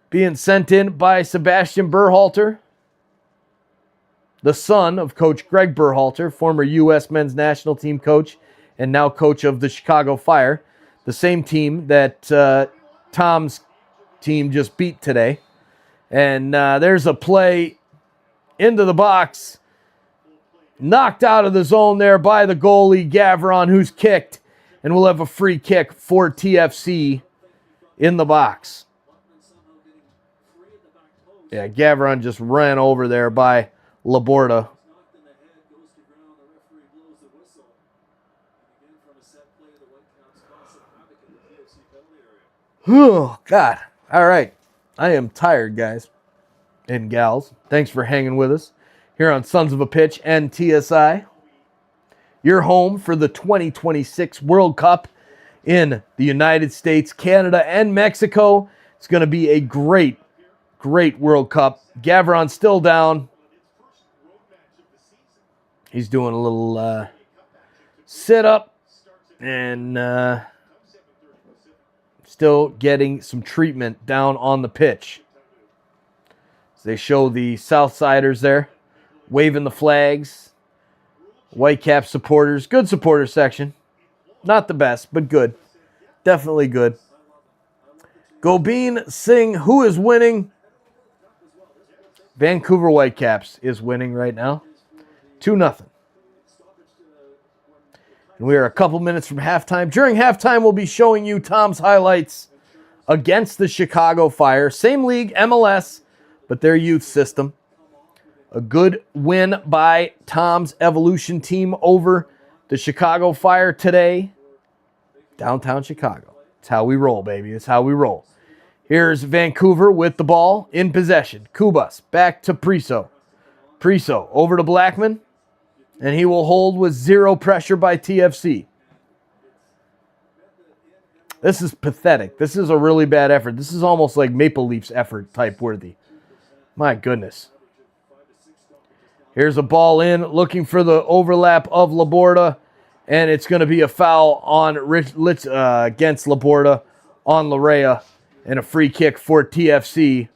being sent in by Sebastian Berhalter, the son of Coach Greg Berhalter, former U.S. men's national team coach and now coach of the Chicago Fire, the same team that Tom's team just beat today. And there's a play into the box, knocked out of the zone there by the goalie, Gavron, who's kicked. And we'll have a free kick for TFC in the box. Yeah, Gavron just ran over there by Laborda. Oh, God. All right. I am tired, guys and gals. Thanks for hanging with us here on Sons of a Pitch and TSI. Your home for the 2026 World Cup in the United States, Canada, and Mexico. It's going to be a great, great World Cup. Gavron's still down. He's doing a little sit-up and still getting some treatment down on the pitch. So they show the Southsiders there waving the flags. Whitecap supporters. Good supporter section. Not the best, but good. Definitely good. Gobin Singh, who is winning? Vancouver Whitecaps is winning right now. 2-0. And we are a couple minutes from halftime. During halftime, we'll be showing you Tom's highlights against the Chicago Fire. Same league, MLS, but their youth system. A good win by Tom's Evolution team over the Chicago Fire today. Downtown Chicago. It's how we roll, baby. It's how we roll. Here's Vancouver with the ball in possession. Kubas back to Priso. Priso over to Blackman. And he will hold with zero pressure by TFC. This is pathetic. This is a really bad effort. This is almost like Maple Leafs effort type worthy. My goodness. Here's a ball in, looking for the overlap of Laborda, and it's going to be a foul on against Laborda on Larea, and a free kick for TFC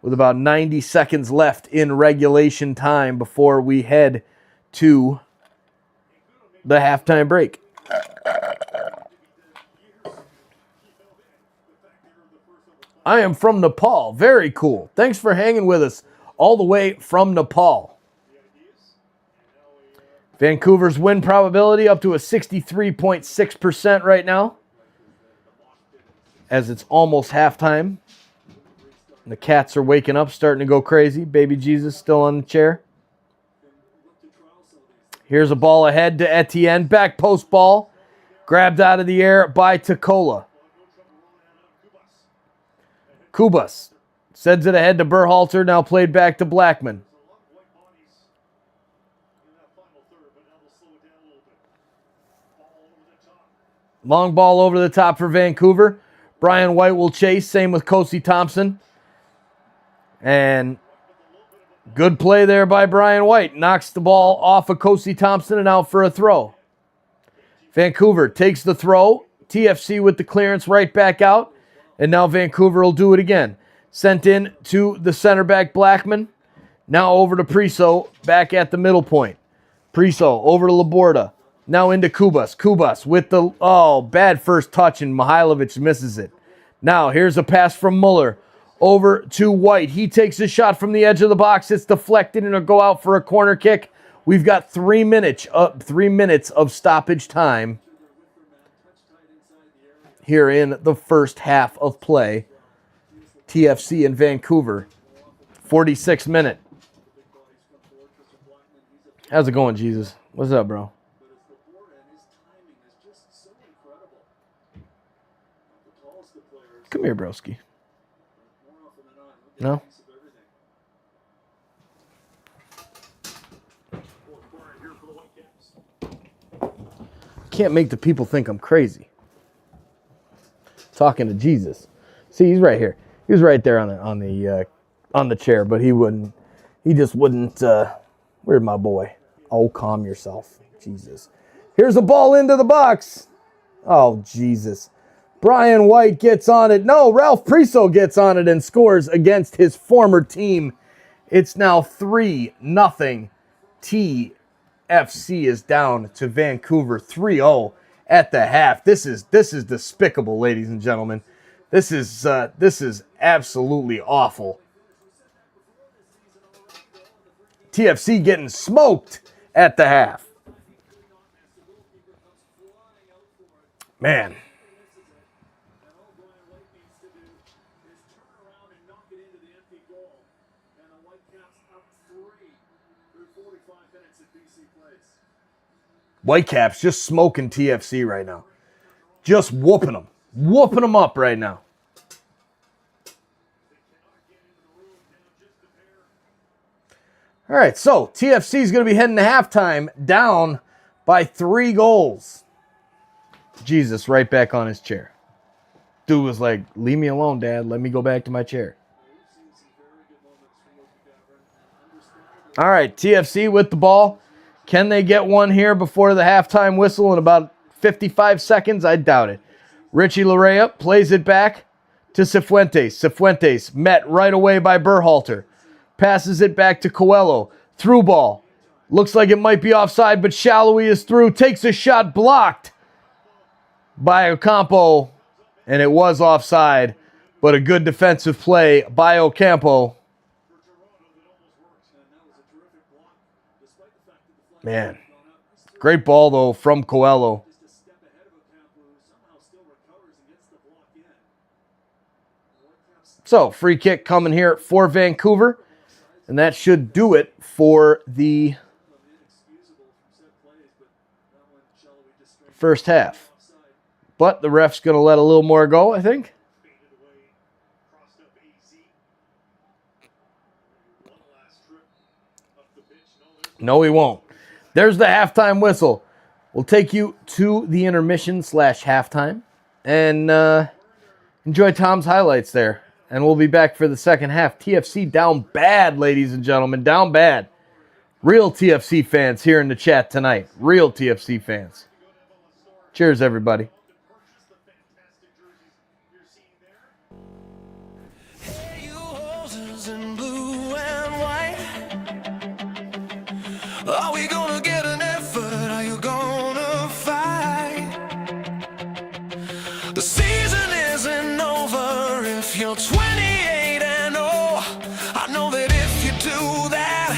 with about 90 seconds left in regulation time before we head to the halftime break. I am from Nepal. Very cool. Thanks for hanging with us all the way from Nepal. Vancouver's win probability up to a 63.6% right now, as it's almost halftime. The cats are waking up, starting to go crazy. Baby Jesus still on the chair. Here's a ball ahead to Etienne. Back post ball. Grabbed out of the air by Tacola. Kubas sends it ahead to Berhalter, now played back to Blackman. Long ball over the top for Vancouver. Brian White will chase, same with Kosi Thompson. And good play there by Brian White. Knocks the ball off of Kosi Thompson and out for a throw. Vancouver takes the throw. TFC with the clearance right back out. And now Vancouver will do it again. Sent in to the center back Blackman. Now over to Priso, back at the middle point. Priso over to Laborda. Now into Kubas. Kubas with the, bad first touch, and Mihailovic misses it. Now here's a pass from Muller over to White. He takes a shot from the edge of the box. It's deflected and it'll go out for a corner kick. We've got 3 minutes of stoppage time here in the first half of play. TFC in Vancouver. 46th minute. How's it going, Jesus? What's up, bro? Come here, broski. No? Can't make the people think I'm crazy. Talking to Jesus. See, he's right here. He was right there on the chair, but he wouldn't. He just wouldn't. Where's my boy? Oh, calm yourself, Jesus. Here's a ball into the box. Oh, Jesus. Brian White gets on it. No, Ralph Priso gets on it and scores against his former team. It's now 3-0. TFC is down to Vancouver 3-0 at the half. This is despicable, ladies and gentlemen. This is absolutely awful. TFC getting smoked at the half. Man. Whitecaps just smoking TFC right now. Just whooping them. Whooping them up right now. All right, so TFC is going to be heading to halftime down by 3 goals. Jesus, right back on his chair. Dude was like, leave me alone, Dad. Let me go back to my chair. All right, TFC with the ball. Can they get one here before the halftime whistle in about 55 seconds? I doubt it. Richie Larea plays it back to Cifuentes. Cifuentes met right away by Berhalter. Passes it back to Coelho. Through ball. Looks like it might be offside, but Shallowy is through. Takes a shot blocked by Ocampo. And it was offside, but a good defensive play by Ocampo. Man, great ball, though, from Coelho. So, free kick coming here for Vancouver. And that should do it for the first half. But the ref's going to let a little more go, I think. No, he won't. There's the halftime whistle. We'll take you to the intermission / halftime and enjoy Tom's highlights there. And we'll be back for the second half. TFC down bad, ladies and gentlemen. Down bad. Real TFC fans here in the chat tonight. Real TFC fans. Cheers, everybody. Hey, you horses in blue and white. Are we gonna get an effort? Are you gonna fight? The season isn't over if you're 28 and I know that if you do that,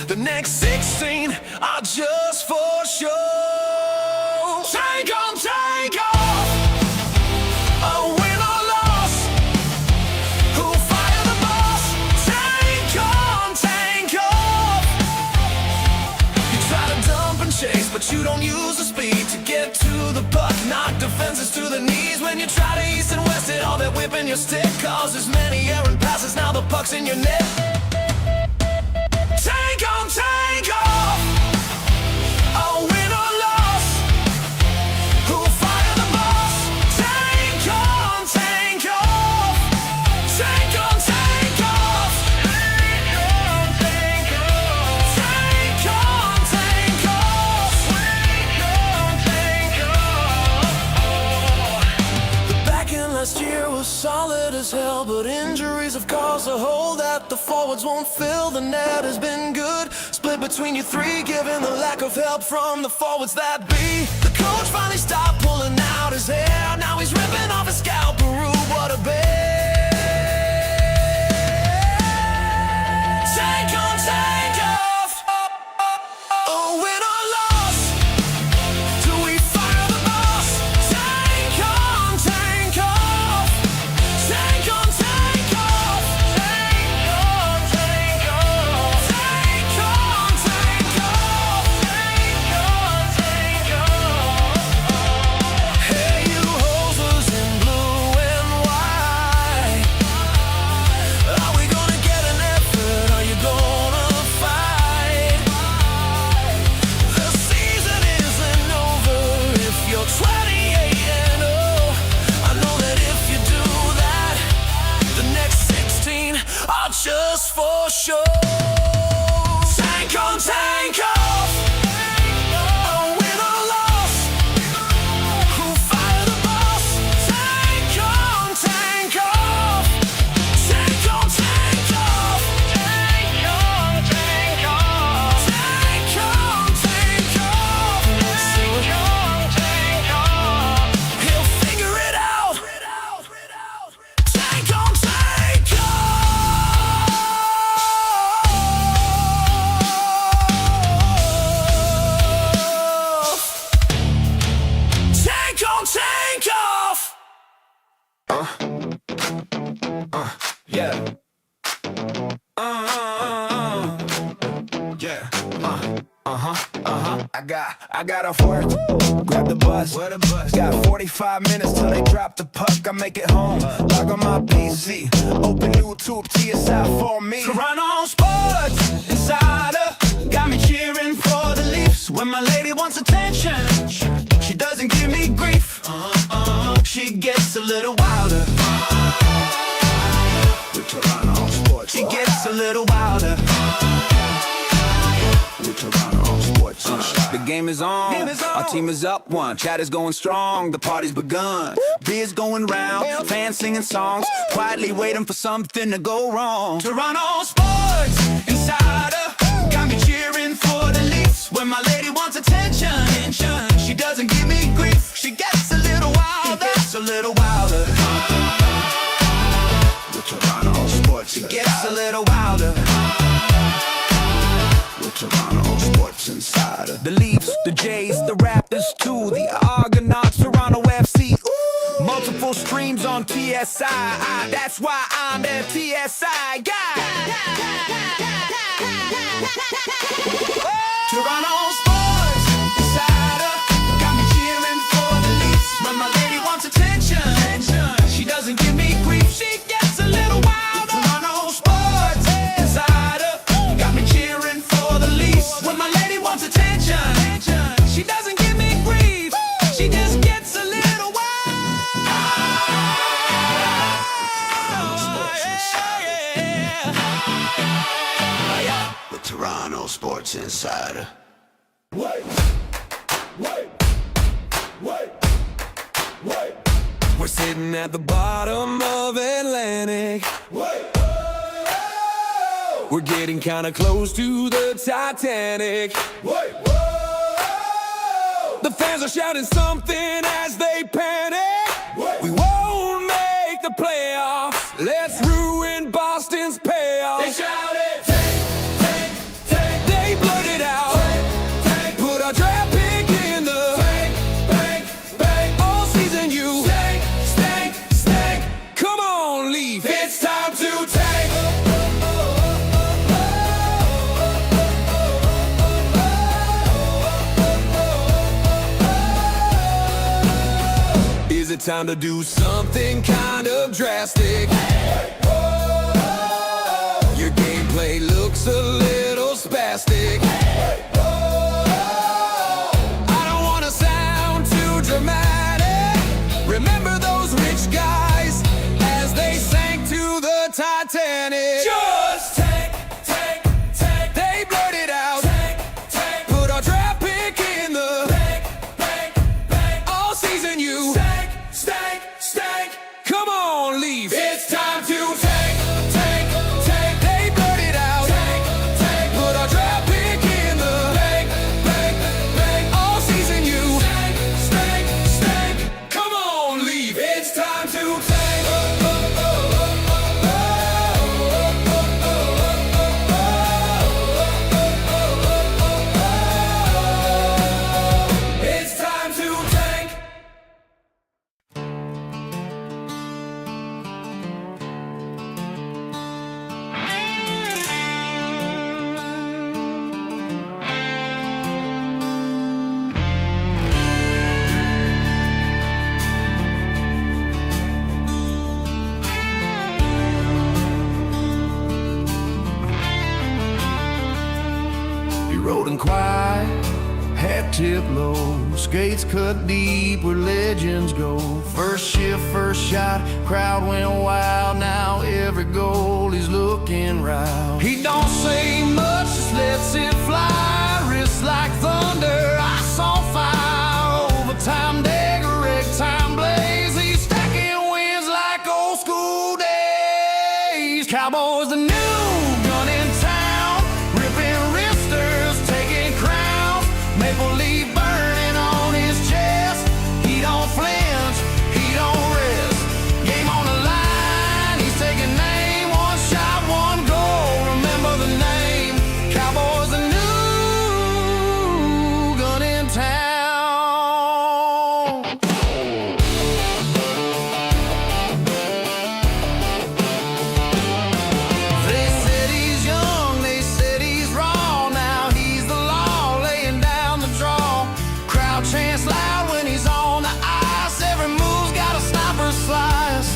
the next 16 are just for show. Take on, take off. A win or loss. Who'll fire the boss? Tank on, tank off. You try to dump and chase, but you don't use the speed to get to the puck. your stick, cause there's many errant passes, now the puck's in your net. Tank on, tank off. A win or loss, who'll fire the boss? Tank on, tank off. Tank on, tank off. Tank on, tank off. Tank on, tank off. Tank on, tank off. The back end last year was solid as hell, but injuries have caused a hole that the forwards won't fill. The net has been good, split between you three, given the lack of help from the forwards that be. The coach finally stopped pulling out his hair, now he's ripping off his scalp. Peru, what a bear. Tank on, tank off. A win or loss, do we fire the boss? Tank on, tank off. Tank on, tank off. Tank on, tank off. Tank on, tank off. Tank on, tank off. Hey, you hosers in blue and white, are we gonna get an effort? Are you gonna fight? The season isn't over if you're 28-0. I know that if you do that, the next 16 are just for show. Tank on, tank off. A win or loss, who'll fire the boss? Tank on, tank off. Tank on, tank off. Tank on, tank off. Tank on, tank off. Tank on, tank off. He'll figure it out. Tank on, tank off. Tank on, tank off. Yeah. Yeah. I got off work, grab the bus. Where the bus? Got 45 minutes till they drop the puck. I make it home, log on my PC, open YouTube, TSI for me. Toronto Sports Insider got me cheering for the Leafs. When my lady wants attention, she doesn't give me grief. She gets a little wilder. With Toronto Sports, she gets a little wilder. With Toronto Sports Insider. The game is on. Our team is up one. Chat is going strong. The party's begun. Beers going round. Fans singing songs. Quietly waiting for something to go wrong. Toronto Sports Insider got me cheering for the Leafs. When my lady wants attention, she doesn't give me grief. She gets a little wilder. Gets a little wilder. With Toronto Sports, she gets a little wilder. Toronto Sports Insider. The Leafs, the Jays, the Raptors too, the Argonauts, Toronto FC. Ooh. Multiple streams on TSI. That's why I'm the TSI guy. Toronto Sports Insider got me cheering for the Leafs. When my lady wants attention, she doesn't give me grief. She gets a little wilder. Toronto Sports Insider got me cheering for the Leafs. When my lady wants attention, she doesn't give me grief. She just gets a little wild. The Toronto Sports Insider. Wait. We're sitting at the bottom of Atlantic. We're getting kinda close to the Titanic. The fans are shouting something as they panic. We won't make the playoffs. Let's ruin Boston's payoff. They shouted, tank. They blurted out, tank. Put our draft pick in the bank. All season you stank. Come on, Leaf. It's time to tank. Is it time to do something kind of drastic? Your gameplay looks a little spastic. I don't want to sound too dramatic. Remember those rich guys as they sank to the Titanic? Just tank, tank, tank. They blurted out, tank, tank. Put our draft pick in the bank, bank, bank. All season you stank, stank, stank. Come on, leave. It's time to tank, tank, tank. They blurted out, tank, tank. Put our draft pick in the bank, bank, bank. All season you stank, stank, stank. Come on, leave. It's time to tank. It's time to tank. He rode in quiet, hat tipped low, skates cut deep where legends go. First shift, first shot, crowd went wild. Now every goal he's looking right. He don't say much, just lets it fly. Wrists like thunder, ice on fire. Overtime dagger, egg time blaze. He's stacking wins like old school days. Cowboys the new gun in town, ripping wristers, taking crowns. Maple leaf burning on his chest. He don't flinch, he don't rest. Game on the line, he's taking aim. One shot, one goal. Remember the name. Cowboys the new gun in town. They said he's young, they said he's raw. Now he's the law, laying down the draw. Crowd chants loud when he's on the ice. Every move's got a sniper slice.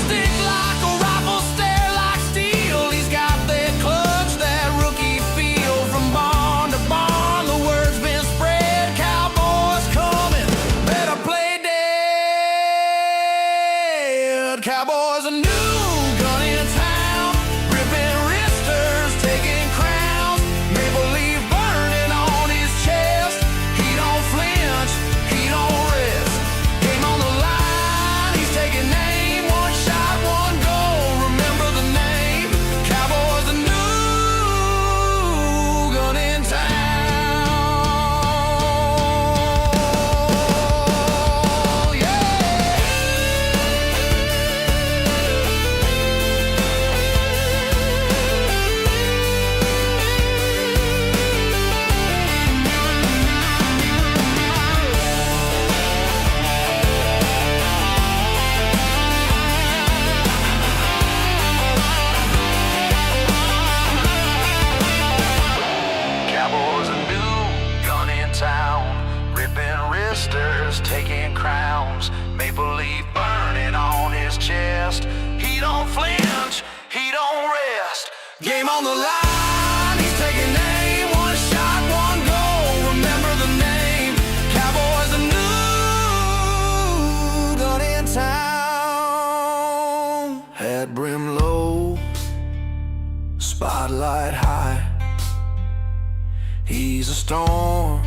Stick like a rifle, stare like steel. He's got that clutch, that rookie feel. From barn to barn, the word's been spread. Cowboys coming, better play dead. Cowboys a new gun in town, ripping wristers, taking crowns. Maple leaf burning on his chest. He don't flinch, he don't rest. Game on the line, he's taking aim. One shot, one goal. Remember the name. Cowboys the new gun in town. Yeah. Cowboys a new gun in town, ripping wristers, taking crowns. Maple leaf burning on his chest. He don't flinch, he don't rest. Game on the line, he's taking aim. One shot, one goal. Remember the name. Cowboys a new gun in town. Hat brim low, spotlight high. He's a storm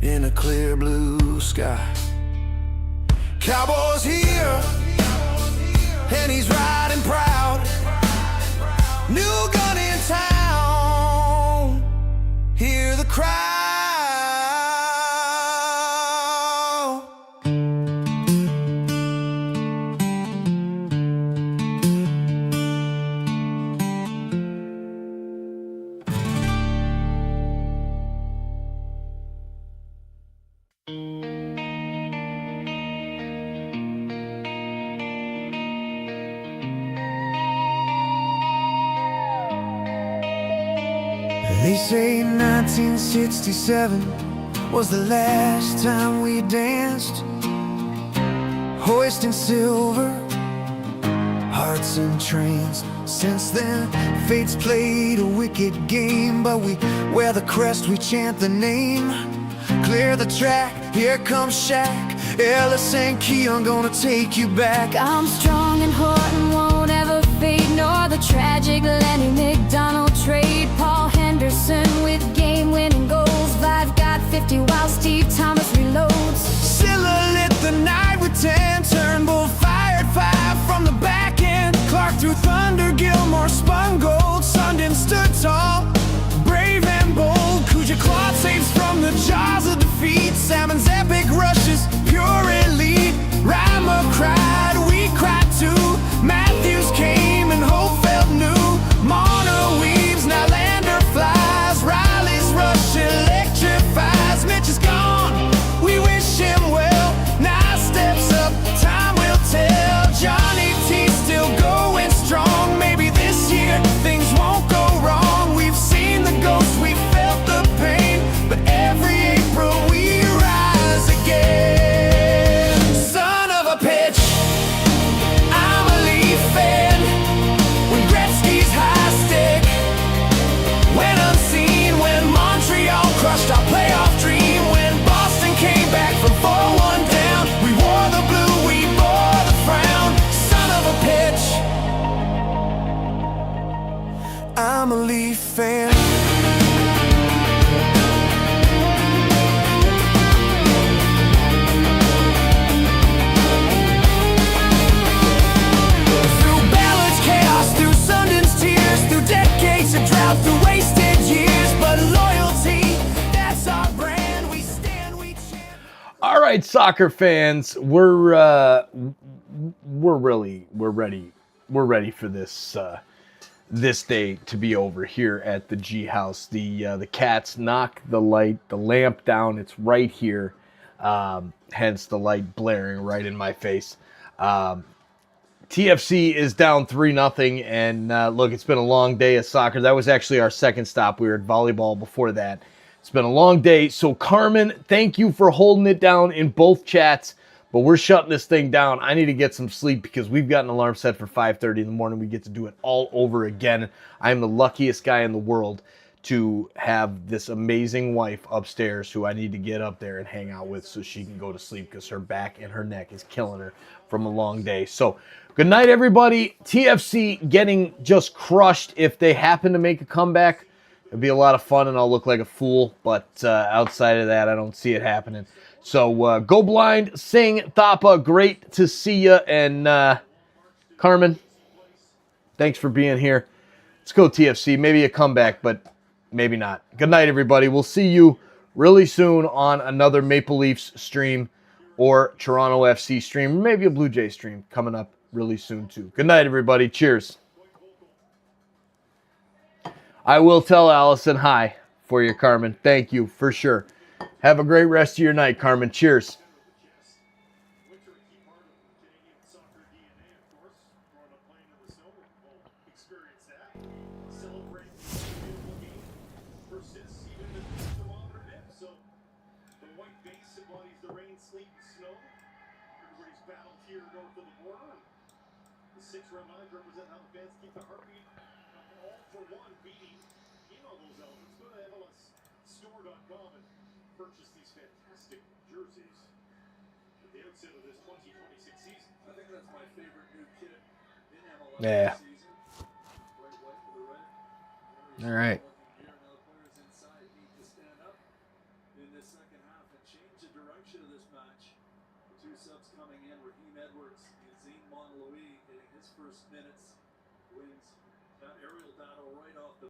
in a clear blue sky. Cowboys here, and he's riding proud. New gun in town, hear the crowd. They say 1967 was the last time we danced. hoisting silver, hearts and trains. Since then, fate's played a wicked game, but we wear the crest, we chant the name. Clear the track, here comes Shaq, Ellis and Keon gonna take you back. I'm strong and Horton won't ever fade, nor the tragic Lenny McDonald trade. Paul Henderson with game-winning goals, Vive got 50 while Steve Thomas reloads. Silla lit the night with 10, Turnbull fired 5 from the back end. Clark threw thunder, Gilmore spun gold, Sundin stood tall, brave and bold. Kuja clawed saves from the jaws of defeat, Salmon's epic rushes, pure elite. Reimer cried, we cried too, Matthews came and hope felt new. Marner weaves, now Lander flies, Riley's rush electrifies. Mitch is gone, we wish him well, now steps up, time will tell. Johnny T still going strong, maybe this year things won't go wrong. We've seen the ghosts, we felt the pain, but every April we rise again. Son of a pitch, I'm a Leaf fan. When Gretzky's high stick went unseen, when Montreal crushed our playoff dream, when Boston came back from 4-1 down, we wore the blue, we bore the frown. Son of a pitch, I'm a Leaf fan. Through Ballard's chaos, through Sundin's tears, through decades of drought, through wasted years, but loyalty, that's our brand. We stand, we chant. All right, soccer fans, we're ready for this day to be over here at the G House. The Cats knock the lamp down. It's right here, hence the light blaring right in my face. TFC is down 3-0, and look, it's been a long day of soccer. That was actually our second stop. We were at volleyball before that. It's been a long day. So, Carmen, thank you for holding it down in both chats, but we're shutting this thing down. I need to get some sleep because we've got an alarm set for 5:30 in the morning. We get to do it all over again. I am the luckiest guy in the world to have this amazing wife upstairs who I need to get up there and hang out with so she can go to sleep because her back and her neck is killing her from a long day. So, good night, everybody. TFC getting just crushed. If they happen to make a comeback, it'd be a lot of fun and I'll look like a fool. But outside of that, I don't see it happening. So go blind, sing, Thapa, great to see you. And Carmen, thanks for being here. Let's go TFC. Maybe a comeback, but maybe not. Good night, everybody. We'll see you really soon on another Maple Leafs stream or Toronto FC stream, maybe a Blue Jay stream coming up really soon too. Good night, everybody. Cheers. I will tell Allison hi for you, Carmen. Thank you, for sure. Have a great rest of your night, Carmen. Cheers. Six red lines represent how the fans keep the heartbeat all for one beating in all those elements. Go to MLSstore.com and purchase these fantastic jerseys at the outset of this 2026 season. I think that's my favorite new kit in MLS Yeah. season. White with the red. All right. Now the players inside need to stand up in this second half and change the direction of this match. The two subs coming in, Raheem Edwards and Zine Monlouis getting his first minutes, wins that aerial battle right off the